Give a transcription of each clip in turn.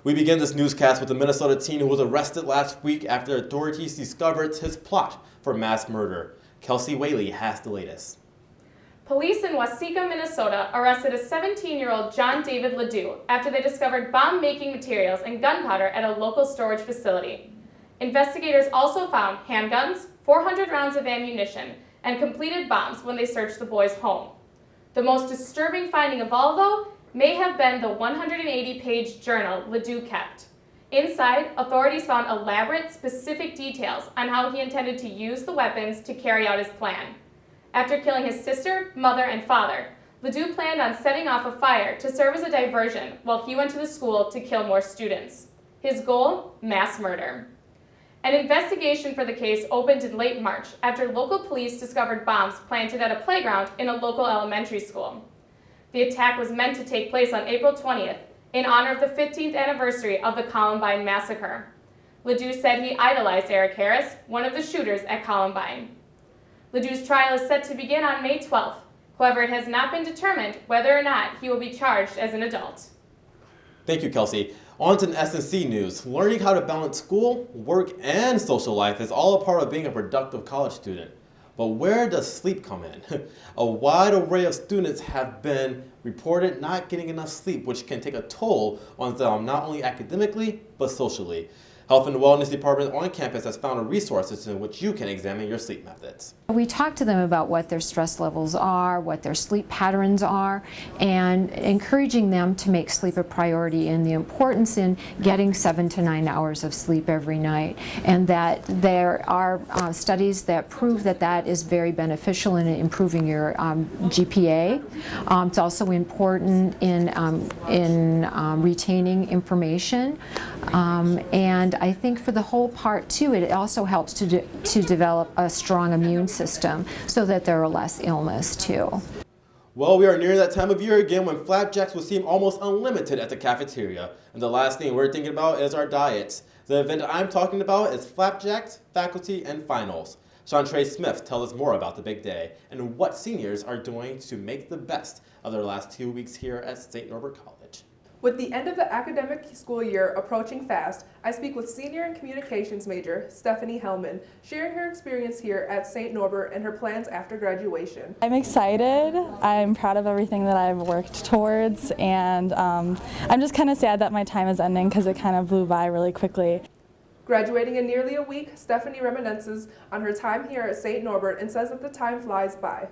We begin this newscast with a Minnesota teen who was arrested last week after authorities discovered his plot for mass murder. Kelsey Whaley has the latest. Police in Waseca, Minnesota arrested a 17-year-old John David Ledoux after they discovered bomb-making materials and gunpowder at a local storage facility. Investigators also found handguns, 400 rounds of ammunition, and completed bombs when they searched the boy's home. The most disturbing finding of all, though, may have been the 180-page journal Ledoux kept. Inside, authorities found elaborate, specific details on how he intended to use the weapons to carry out his plan. After killing his sister, mother, and father, Ledoux planned on setting off a fire to serve as a diversion while he went to the school to kill more students. His goal? Mass murder. An investigation for the case opened in late March after local police discovered bombs planted at a playground in a local elementary school. The attack was meant to take place on April 20th in honor of the 15th anniversary of the Columbine massacre. Ledoux said he idolized Eric Harris, one of the shooters at Columbine. Ledoux's trial is set to begin on May 12th. However, it has not been determined whether or not he will be charged as an adult. Thank you, Kelsey. On to SNC news. Learning how to balance school, work, and social life is all a part of being a productive college student. But where does sleep come in? A wide array of students have been reported not getting enough sleep, which can take a toll on them not only academically, but socially. Health and Wellness Department on campus has found a resource in which you can examine your sleep methods. We talk to them about what their stress levels are, what their sleep patterns are, and encouraging them to make sleep a priority and the importance in getting 7 to 9 hours of sleep every night. And that there are studies that prove that that is very beneficial in improving your GPA. It's also important in retaining information. And I think for the whole part too, it also helps to develop a strong immune system so that there are less illness too. Well, we are nearing that time of year again when flapjacks will seem almost unlimited at the cafeteria. And the last thing we're thinking about is our diets. The event I'm talking about is Flapjacks, Faculty, and Finals. Chantre Smith tells us more about the big day and what seniors are doing to make the best of their last 2 weeks here at St. Norbert College. With the end of the academic school year approaching fast, I speak with senior and communications major Stephanie Hellman, sharing her experience here at St. Norbert and her plans after graduation. I'm excited. I'm proud of everything that I've worked towards, and I'm just kind of sad that my time is ending because it kind of blew by really quickly. Graduating in nearly a week, Stephanie reminisces on her time here at St. Norbert and says that the time flies by.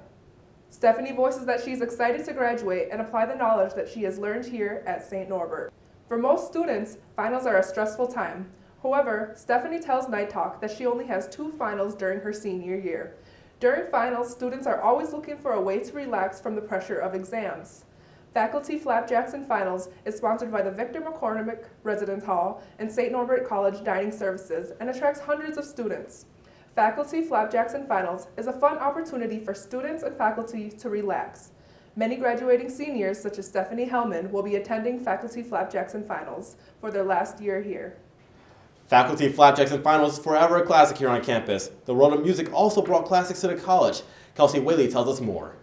Stephanie voices that she's excited to graduate and apply the knowledge that she has learned here at St. Norbert. For most students, finals are a stressful time. However, Stephanie tells Night Talk that she only has 2 finals during her senior year. During finals, students are always looking for a way to relax from the pressure of exams. Faculty Flapjacks and Finals is sponsored by the Victor McCormick Residence Hall and St. Norbert College Dining Services and attracts hundreds of students. Faculty Flapjacks and Finals is a fun opportunity for students and faculty to relax. Many graduating seniors, such as Stephanie Hellman, will be attending Faculty Flapjacks and Finals for their last year here. Faculty Flapjacks and Finals is forever a classic here on campus. The world of music also brought classics to the college. Kelsey Whaley tells us more.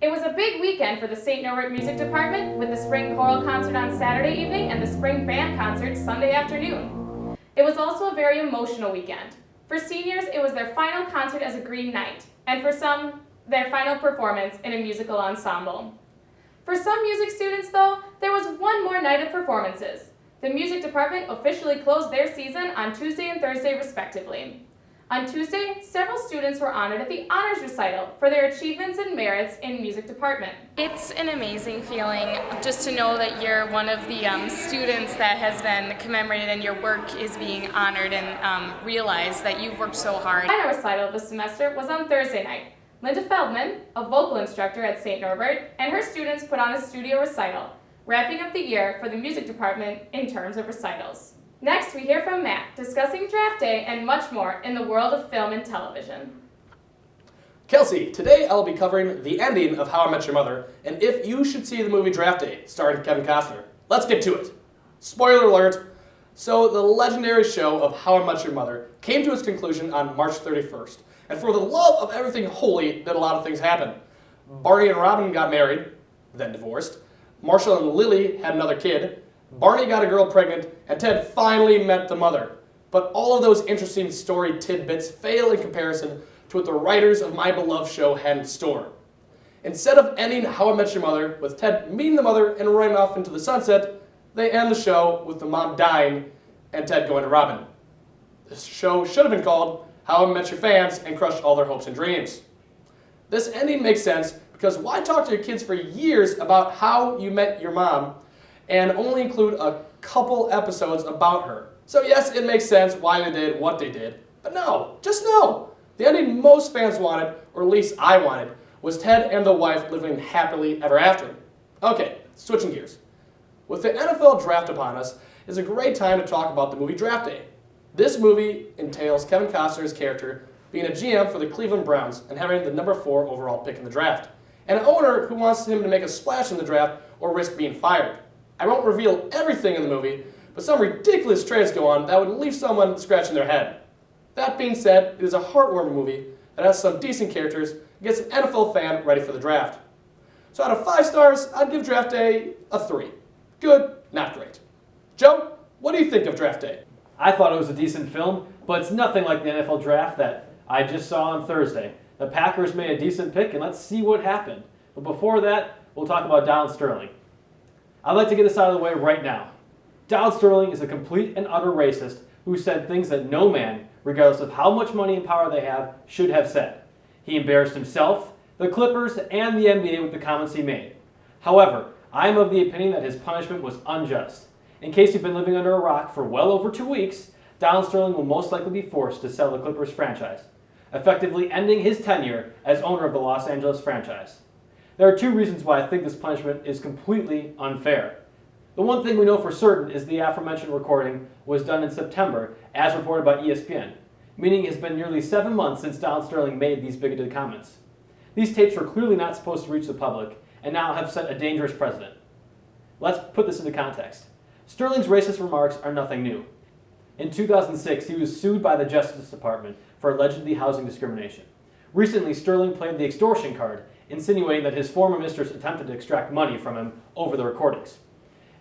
It was a big weekend for the St. Norbert Music Department with the Spring Choral Concert on Saturday evening and the Spring Band Concert Sunday afternoon. It was also a very emotional weekend. For seniors, it was their final concert as a Green Knight, and for some, their final performance in a musical ensemble. For some music students, though, there was one more night of performances. The music department officially closed their season on Tuesday and Thursday, respectively. On Tuesday, several students were honored at the Honors Recital for their achievements and merits in music department. It's an amazing feeling just to know that you're one of the students that has been commemorated and your work is being honored and realize that you've worked so hard. The Honor Recital of the semester was on Thursday night. Linda Feldman, a vocal instructor at St. Norbert, and her students put on a studio recital, wrapping up the year for the music department in terms of recitals. Next, we hear from Matt, discussing draft day and much more in the world of film and television. Kelsey, today I'll be covering the ending of How I Met Your Mother, and if you should see the movie Draft Day, starring Kevin Costner. Let's get to it. Spoiler alert. So, the legendary show of How I Met Your Mother came to its conclusion on March 31st, and for the love of everything holy, did a lot of things happen. Barney and Robin got married, then divorced. Marshall and Lily had another kid, Barney got a girl pregnant, and Ted finally met the mother. But all of those interesting story tidbits fail in comparison to what the writers of My Beloved Show had in store. Instead of ending How I Met Your Mother with Ted meeting the mother and running off into the sunset, they end the show with the mom dying and Ted going to Robin. This show should have been called How I Met Your Fans and crushed all their hopes and dreams. This ending makes sense because why talk to your kids for years about how you met your mom and only include a couple episodes about her? So yes, it makes sense why they did what they did, but no, just no. The ending most fans wanted, or at least I wanted, was Ted and the wife living happily ever after. Okay, switching gears. With the NFL draft upon us, it's a great time to talk about the movie Draft Day. This movie entails Kevin Costner's character being a GM for the Cleveland Browns and having the number 4 overall pick in the draft, and an owner who wants him to make a splash in the draft or risk being fired. I won't reveal everything in the movie, but some ridiculous trades go on that would leave someone scratching their head. That being said, it is a heartwarming movie that has some decent characters and gets an NFL fan ready for the draft. So out of 5 stars, I'd give Draft Day a 3. Good, not great. Joe, what do you think of Draft Day? I thought it was a decent film, but it's nothing like the NFL draft that I just saw on Thursday. The Packers made a decent pick, and let's see what happened. But before that, we'll talk about Donald Sterling. I'd like to get this out of the way right now. Donald Sterling is a complete and utter racist who said things that no man, regardless of how much money and power they have, should have said. He embarrassed himself, the Clippers, and the NBA with the comments he made. However, I am of the opinion that his punishment was unjust. In case you've been living under a rock for well over 2 weeks, Donald Sterling will most likely be forced to sell the Clippers franchise, effectively ending his tenure as owner of the Los Angeles franchise. There are 2 reasons why I think this punishment is completely unfair. The one thing we know for certain is the aforementioned recording was done in September, as reported by ESPN, meaning it has been nearly 7 months since Donald Sterling made these bigoted comments. These tapes were clearly not supposed to reach the public, and now have set a dangerous precedent. Let's put this into context. Sterling's racist remarks are nothing new. In 2006, he was sued by the Justice Department for allegedly housing discrimination. Recently, Sterling played the extortion card, insinuating that his former mistress attempted to extract money from him over the recordings.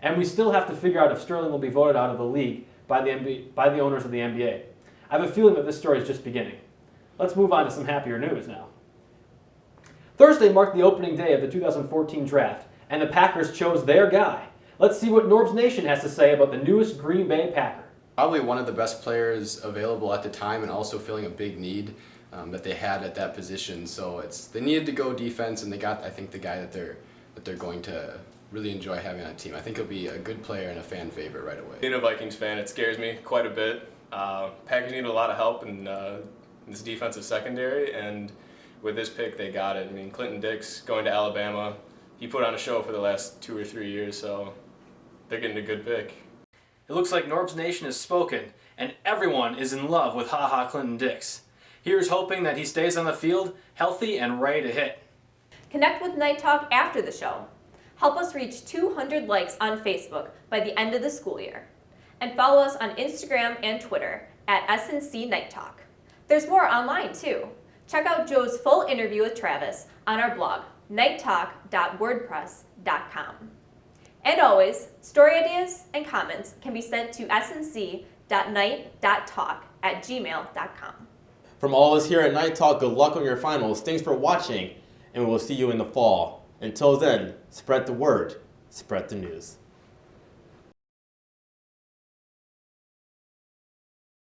And we still have to figure out if Sterling will be voted out of the league by the owners of the NBA. I have a feeling that this story is just beginning. Let's move on to some happier news now. Thursday marked the opening day of the 2014 draft, and the Packers chose their guy. Let's see what Norb's Nation has to say about the newest Green Bay Packer. Probably one of the best players available at the time, and also filling a big need that they had at that position. So they needed to go defense, and they got, I think, the guy that they're going to really enjoy having on the team. I think he'll be a good player and a fan favorite right away. Being a Vikings fan, it scares me quite a bit. Packers need a lot of help in this defensive secondary, and with this pick, they got it. I mean, Clinton Dix going to Alabama, he put on a show for the last 2 or 3 years, so they're getting a good pick. It looks like Norb's Nation has spoken, and everyone is in love with Ha-Ha Clinton Dix. Here's hoping that he stays on the field, healthy and ready to hit. Connect with Night Talk after the show. Help us reach 200 likes on Facebook by the end of the school year. And follow us on Instagram and Twitter at SNC Night Talk. There's more online too. Check out Joe's full interview with Travis on our blog, nighttalk.wordpress.com. And always, story ideas and comments can be sent to snc.night.talk@gmail.com. From all of us here at Night Talk, good luck on your finals. Thanks for watching, and we'll see you in the fall. Until then, spread the word, spread the news.